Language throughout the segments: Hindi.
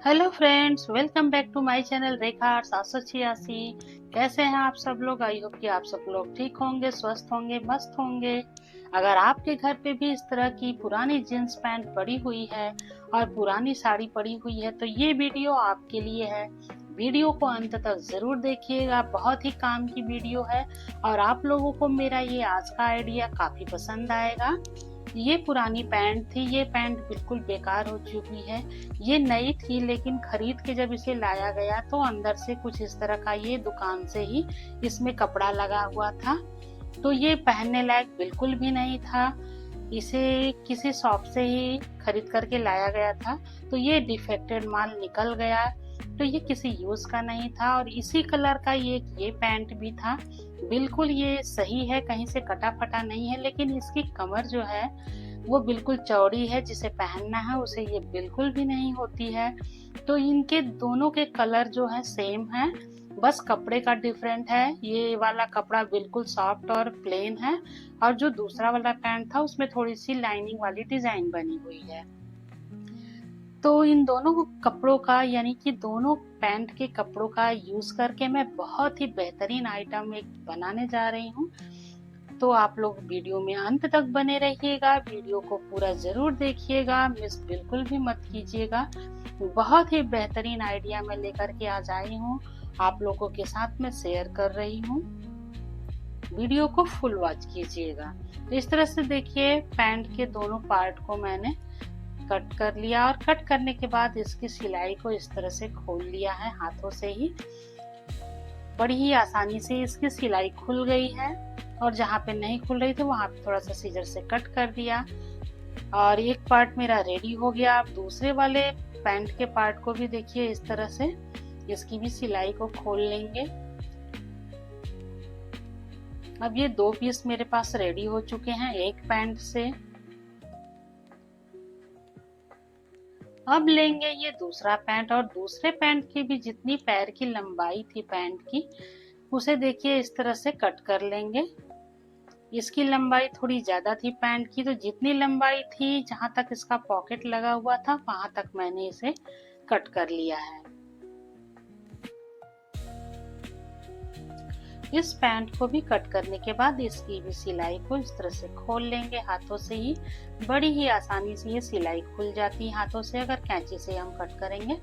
Hello friends, welcome back to my channel Rekha 786। कैसे हैं आप सब लोग? आई होप कि आप सब लोग ठीक होंगे, स्वस्थ होंगे, मस्त होंगे। अगर आपके घर पे भी इस तरह की पुरानी जींस पैंट पड़ी हुई है और पुरानी साड़ी पड़ी हुई है तो ये वीडियो आपके लिए है। वीडियो को अंत तक जरूर देखिएगा, बहुत ही काम की वीडियो है और आप लोगों को मेरा ये आज का आइडिया काफी पसंद आएगा। ये पुरानी पैंट थी, ये पैंट बिल्कुल बेकार हो चुकी है। ये नई थी लेकिन खरीद के जब इसे लाया गया तो अंदर से कुछ इस तरह का ये दुकान से ही इसमें कपड़ा लगा हुआ था, तो ये पहनने लायक बिल्कुल भी नहीं था। इसे किसी शॉप से ही खरीद करके लाया गया था, तो ये डिफेक्टेड माल निकल गया, तो ये किसी यूज का नहीं था। और इसी कलर का ये पैंट भी था, बिल्कुल ये सही है, कहीं से कटा फटा नहीं है, लेकिन इसकी कमर जो है वो बिल्कुल चौड़ी है, जिसे पहनना है उसे ये बिल्कुल भी नहीं होती है। तो इनके दोनों के कलर जो है सेम है, बस कपड़े का डिफरेंट है। ये वाला कपड़ा बिल्कुल सॉफ्ट और प्लेन है और जो दूसरा वाला पैंट था उसमें थोड़ी सी लाइनिंग वाली डिजाइन बनी हुई है। तो इन दोनों कपड़ों का यानी कि दोनों पैंट के कपड़ों का यूज करके मैं बहुत ही बेहतरीन आइटम एक बनाने जा रही हूँ। तो आप लोग वीडियो में अंत तक बने रहिएगा, वीडियो को पूरा जरूर देखिएगा, मिस बिल्कुल भी मत कीजिएगा। बहुत ही बेहतरीन आइडिया मैं लेकर के आज आई हूँ, आप लोगों के साथ में शेयर कर रही हूँ। वीडियो को फुल वॉच कीजिएगा। तो इस तरह से देखिए, पैंट के दोनों पार्ट को मैंने कट कर लिया और कट करने के बाद इसकी सिलाई को इस तरह से खोल लिया है हाथों से ही। बड़ी ही आसानी से इसकी सिलाई खुल गई है और जहाँ पे नहीं खुल रही थी वहां पे थोड़ा सा सीजर से कट कर दिया और एक पार्ट मेरा रेडी हो गया। अब दूसरे वाले पैंट के पार्ट को भी देखिए, इस तरह से इसकी भी सिलाई को खोल लेंगे। अब ये दो पीस मेरे पास रेडी हो चुके हैं एक पैंट से। अब लेंगे ये दूसरा पैंट और दूसरे पैंट की भी जितनी पैर की लंबाई थी पैंट की, उसे देखिए इस तरह से कट कर लेंगे। इसकी लंबाई थोड़ी ज्यादा थी पैंट की, तो जितनी लंबाई थी जहां तक इसका पॉकेट लगा हुआ था वहां तक मैंने इसे कट कर लिया है। इस पैंट को भी कट करने के बाद इसकी भी सिलाई को इस तरह से खोल लेंगे हाथों से ही। बड़ी ही आसानी से ये सिलाई खुल जाती है हाथों से। अगर कैंची से हम कट करेंगे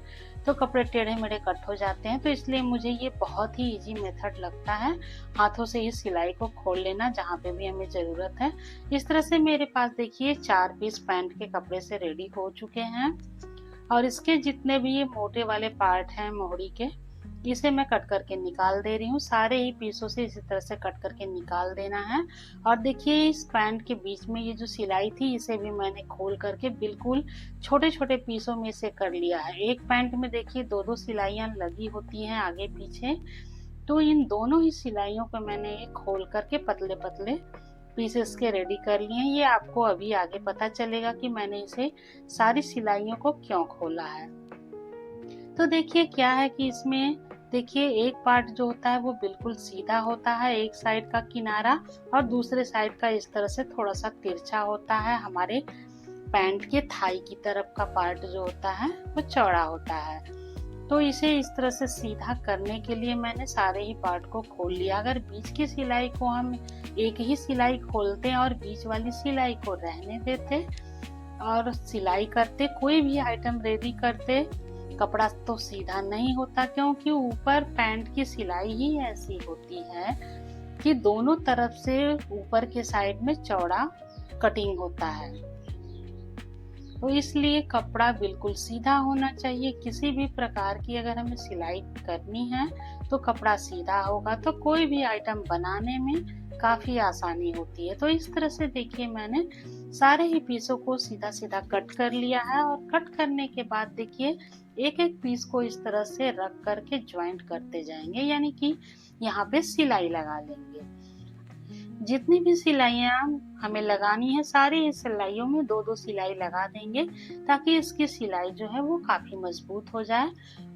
तो कपड़े टेढ़े मेढ़े कट हो जाते हैं, तो इसलिए मुझे ये बहुत ही इजी मेथड लगता है, हाथों से ही सिलाई को खोल लेना जहाँ पे भी हमें जरूरत है। इस तरह से मेरे पास देखिए 4 पीस पैंट के कपड़े से रेडी हो चुके हैं और इसके जितने भी ये मोटे वाले पार्ट हैं मोहरी के, इसे मैं कट करके निकाल दे रही हूँ। सारे ही पीसों से इसी तरह से कट करके निकाल देना है। और देखिए इस पैंट के बीच में ये जो सिलाई थी इसे भी मैंने खोल करके बिल्कुल छोटे छोटे पीसों में इसे कर लिया है। एक पैंट में देखिए दो दो सिलाइयां लगी होती हैं आगे पीछे, तो इन दोनों ही सिलाइयों को मैंने खोल करके पतले पतले पीसेस के रेडी कर लिए। ये आपको अभी आगे पता चलेगा कि मैंने इसे सारी सिलाइयों को क्यों खोला है। तो देखिए क्या है कि इसमें देखिए एक पार्ट जो होता है वो बिल्कुल सीधा होता है, एक साइड का किनारा, और दूसरे साइड का इस तरह से थोड़ा सा तिरछा होता है। हमारे पैंट के थाई की तरफ का पार्ट जो होता है वो चौड़ा होता है। तो इसे इस तरह से सीधा करने के लिए मैंने सारे ही पार्ट को खोल लिया। अगर बीच की सिलाई को हम एक ही सिलाई खोलते और बीच वाली सिलाई को रहने देते और सिलाई करते, कोई भी आइटम रेडी करते, कपड़ा तो सीधा नहीं होता, क्योंकि ऊपर पैंट की सिलाई ही ऐसी होती है कि दोनों तरफ से ऊपर के साइड में चौड़ा कटिंग होता है। तो इसलिए कपड़ा बिल्कुल सीधा होना चाहिए। किसी भी प्रकार की अगर हमें सिलाई करनी है तो कपड़ा सीधा होगा तो कोई भी आइटम बनाने में काफी आसानी होती है। तो इस तरह से देखिए मैंने सारे ही पीसों को सीधा सीधा कट कर लिया है और कट करने के बाद देखिए एक एक पीस को इस तरह से रख करके ज्वाइंट करते जाएंगे, यानी कि यहाँ पे सिलाई लगा लेंगे। जितनी भी सिलाइयाँ हमें लगानी है सारी इस सिलाइयों में दो दो सिलाई लगा देंगे, ताकि इसकी सिलाई जो है वो काफी मजबूत हो जाए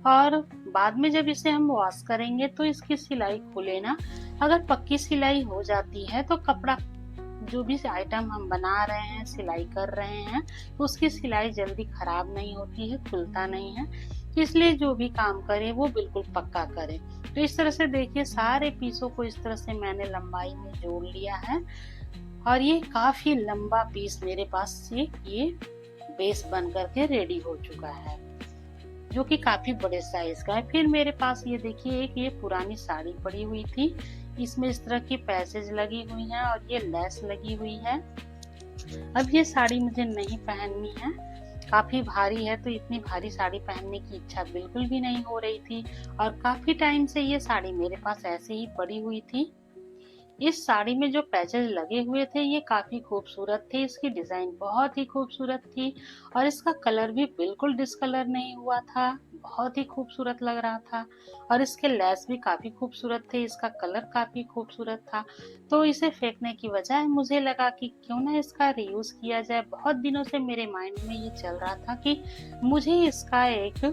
और बाद में जब इसे हम वॉश करेंगे तो इसकी सिलाई खुले ना। अगर पक्की सिलाई हो जाती है तो कपड़ा जो भी आइटम हम बना रहे हैं, सिलाई कर रहे हैं, तो उसकी सिलाई जल्दी खराब नहीं होती है, खुलता नहीं है। इसलिए जो भी काम करें वो बिल्कुल पक्का करें। तो इस तरह से देखिए सारे पीसों को इस तरह से मैंने लंबाई में जोड़ लिया है और ये काफी लंबा पीस मेरे पास से ये बेस बन करके रेडी हो चुका है, जो कि काफी बड़े साइज का है। फिर मेरे पास ये देखिए एक ये पुरानी साड़ी पड़ी हुई थी, इसमें इस तरह की पैसेज लगी हुई हैं और ये लेस लगी हुई है। अब ये साड़ी मुझे नहीं पहननी है, काफी भारी है, तो इतनी भारी साड़ी पहनने की इच्छा बिल्कुल भी नहीं हो रही थी और काफी टाइम से ये साड़ी मेरे पास ऐसे ही पड़ी हुई थी। इस साड़ी में जो पैचेस लगे हुए थे ये काफी खूबसूरत थे, इसकी डिजाइन बहुत ही खूबसूरत थी और इसका कलर भी बिल्कुल डिस्कलर नहीं हुआ था, बहुत ही खूबसूरत लग रहा था और इसके लेस भी काफी खूबसूरत थे, इसका कलर काफी खूबसूरत था। तो इसे फेंकने की बजाय मुझे लगा कि क्यों ना इसका रीयूज किया जाए। बहुत दिनों से मेरे माइंड में ये चल रहा था कि मुझे इसका एक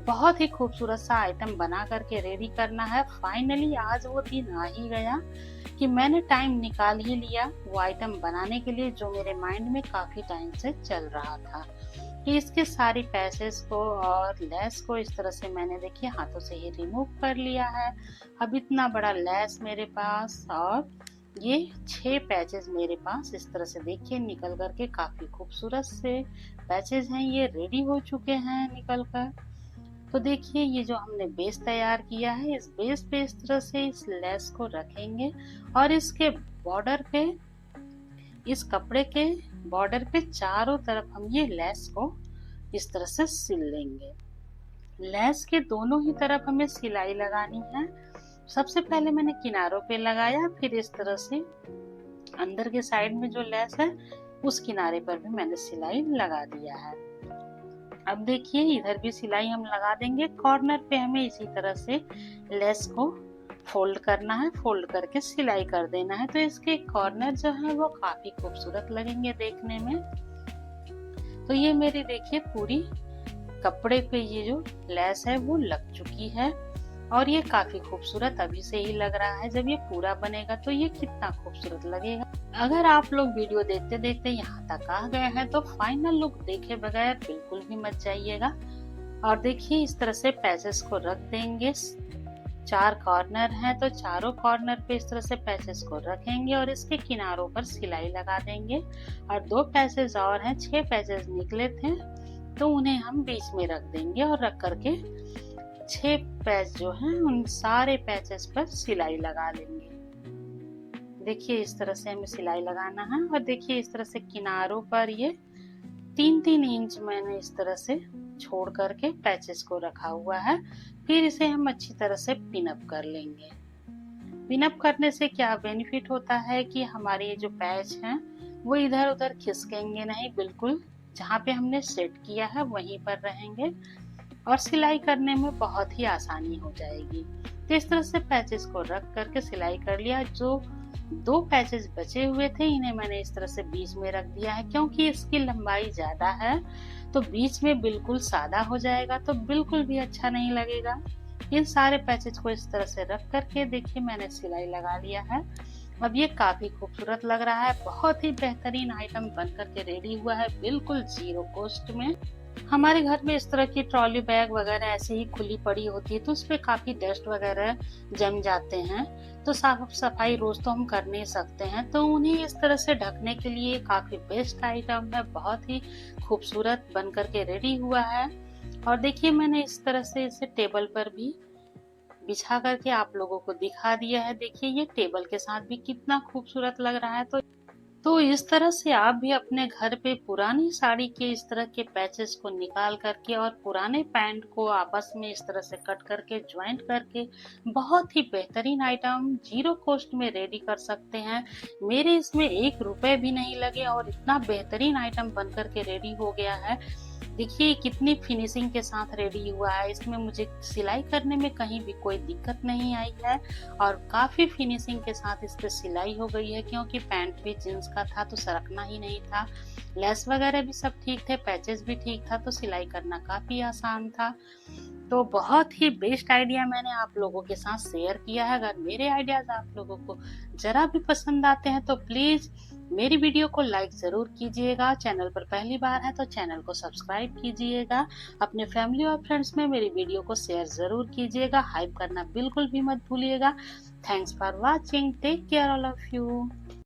बहुत ही खूबसूरत सा आइटम बना करके रेडी करना है। फाइनली आज वो दिन आ ही गया कि मैंने टाइम निकाल ही लिया वो आइटम बनाने के लिए, जो मेरे माइंड में काफी टाइम से चल रहा था। कि इसके सारी पैसेस को और लेस को इस तरह से मैंने देखिए हाथों से ही रिमूव कर लिया है। अब इतना बड़ा लेस मेरे पास और ये 6 पैचेस मेरे पास इस तरह से देखिए निकल करके काफी खूबसूरत से पैचेस हैं, ये रेडी हो चुके हैं निकल कर। तो देखिए ये जो हमने बेस तैयार किया है, इस बेस पे इस तरह से इस लेस को रखेंगे और इसके बॉर्डर पे, इस कपड़े के बॉर्डर पे चारों तरफ हम ये लेस को इस तरह से सिल लेंगे। लेस के दोनों ही तरफ हमें सिलाई लगानी है। सबसे पहले मैंने किनारों पे लगाया, फिर इस तरह से अंदर के साइड में जो लेस है उस किनारे पर भी मैंने सिलाई लगा दिया है। अब देखिए इधर भी सिलाई हम लगा देंगे। कॉर्नर पे हमें इसी तरह से लेस को फोल्ड करना है, फोल्ड करके सिलाई कर देना है। तो इसके कॉर्नर जो है वो काफी खूबसूरत लगेंगे देखने में। तो ये मेरी देखिए पूरी कपड़े पे ये जो लेस है वो लग चुकी है और ये काफी खूबसूरत अभी से ही लग रहा है। जब ये पूरा बनेगा तो ये कितना खूबसूरत लगेगा। अगर आप लोग वीडियो देखते देखते यहाँ तक आ गए हैं तो फाइनल लुक देखे बगैर बिल्कुल भी मत जाइएगा। और देखिए इस तरह से पैचेस को रख देंगे। 4 कॉर्नर हैं तो चारों कॉर्नर पे इस तरह से पैचेस को रखेंगे और इसके किनारों पर सिलाई लगा देंगे। और 2 पैचेस और हैं, 6 पैचेस निकले थे तो उन्हें हम बीच में रख देंगे और रख करके 6 पैच जो हैं उन सारे पैचेस पर सिलाई लगा लेंगे। देखिए इस तरह से हमें सिलाई लगाना है और देखिए इस तरह से किनारों पर ये 3-3 इंच मैंने इस तरह से छोड़ करके पैचेस को रखा हुआ है। फिर इसे हम अच्छी तरह से पिन अप कर लेंगे। पिन अप करने से क्या बेनिफिट होता है कि हमारे ये जो पैच हैं वो इधर उधर खिसकेंगे नहीं, बिल्कुल जहाँ पे हमने सेट किया है वहीं पर रहेंगे और सिलाई करने में बहुत ही आसानी हो जाएगी। तो इस तरह से पैचेस को रख करके सिलाई कर लिया। जो 2 पैचेस बचे हुए थे इन्हें मैंने इस तरह से बीच में रख दिया है, क्योंकि इसकी लंबाई ज्यादा है तो बीच में बिल्कुल सादा हो जाएगा तो बिल्कुल भी अच्छा नहीं लगेगा। इन सारे पैचेस को इस तरह से रख करके देखिए मैंने सिलाई लगा लिया है। अब ये काफी खूबसूरत लग रहा है, बहुत ही बेहतरीन आइटम बन करके रेडी हुआ है, बिल्कुल 0 कॉस्ट में। हमारे घर में इस तरह की ट्रॉली बैग वगैरह ऐसे ही खुली पड़ी होती है तो उस पे काफी डस्ट वगैरह जम जाते हैं, तो साफ सफाई रोज तो हम कर नहीं सकते हैं। तो उन्हें इस तरह से ढकने के लिए काफी बेस्ट आइटम है, बहुत ही खूबसूरत बन करके रेडी हुआ है। और देखिए मैंने इस तरह से इसे टेबल पर भी बिछा करके आप लोगों को दिखा दिया है। देखिए ये टेबल के साथ भी कितना खूबसूरत लग रहा है। तो इस तरह से आप भी अपने घर पे पुरानी साड़ी के इस तरह के पैचेस को निकाल करके और पुराने पैंट को आपस में इस तरह से कट करके ज्वाइंट करके बहुत ही बेहतरीन आइटम 0 कॉस्ट में रेडी कर सकते हैं। मेरे इसमें 1 रुपए भी नहीं लगे और इतना बेहतरीन आइटम बन करके रेडी हो गया है। देखिए कितनी फिनिशिंग के साथ रेडी हुआ है। इसमें मुझे सिलाई करने में कहीं भी कोई दिक्कत नहीं आई है और काफी फिनिशिंग के साथ इस पे सिलाई हो गई है, क्योंकि पैंट भी जींस का था तो सरकना ही नहीं था। लेस वगैरह भी सब ठीक थे, पैचेस भी ठीक था, तो सिलाई करना काफी आसान था। तो बहुत ही बेस्ट आइडिया मैंने आप लोगों के साथ शेयर किया है। अगर मेरे आइडियाज आप लोगों को जरा भी पसंद आते हैं तो प्लीज मेरी वीडियो को लाइक जरूर कीजिएगा। चैनल पर पहली बार है तो चैनल को सब्सक्राइब कीजिएगा। अपने फैमिली और फ्रेंड्स में मेरी वीडियो को शेयर जरूर कीजिएगा। हाइप करना बिल्कुल भी मत भूलिएगा। Thanks for watching. Take care all of you.